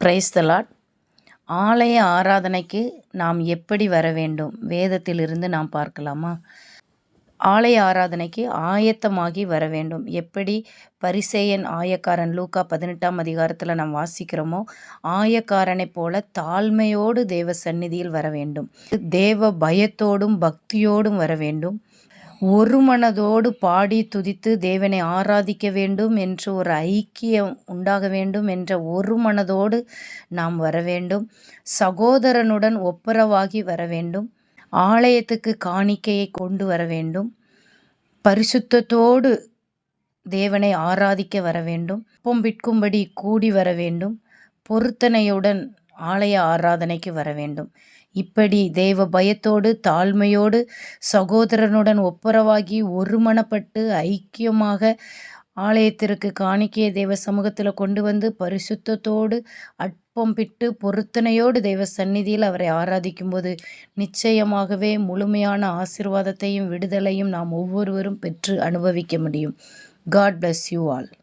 Praise the Lord. ஆலய ஆராதனைக்கு நாம் எப்படி வர வேண்டும்? வேதத்திலிருந்து நாம் பார்க்கலாமா? ஆலய ஆராதனைக்கு ஆயத்தமாகி வர வேண்டும். எப்படி பரிசேயன் ஆயக்காரன் லூக்கா 18ஆம் அதிகாரத்தில் நாம் வாசிக்கிறோமோ, ஆயக்காரனைப் போல தாழ்மையோடு தேவ சந்நிதியில் வர வேண்டும். தேவ பயத்தோடும் பக்தியோடும் வர வேண்டும். ஒரு மனதோடு பாடி துதித்து தேவனை ஆராதிக்க வேண்டும் என்று ஒரு ஐக்கியம் உண்டாக வேண்டும் என்ற ஒரு மனதோடு நாம் வர வேண்டும். சகோதரனுடன் ஒப்புரவாகி வர வேண்டும். ஆலயத்துக்கு காணிக்கையை கொண்டு வர வேண்டும். பரிசுத்தத்தோடு தேவனை ஆராதிக்க வர வேண்டும். அப்பம் விற்கும்படி கூடி வர வேண்டும். பொருத்தனையுடன் ஆலய ஆராதனைக்கு வர வேண்டும். இப்படி தேவ பயத்தோடு தாழ்மையோடு சகோதரனுடன் ஒப்புரவாகி ஒருமனப்பட்டு ஐக்கியமாக ஆலயத்திற்கு காணிக்கையை தேவ சமூகத்தில் கொண்டு வந்து பரிசுத்தத்தோடு அப்பம் பிட்டு பொருத்தனையோடு தேவ சந்நிதியில் அவரை ஆராதிக்கும்போது நிச்சயமாகவே முழுமையான ஆசீர்வாதத்தையும் விடுதலையும் நாம் ஒவ்வொருவரும் பெற்று அனுபவிக்க முடியும். God bless you all.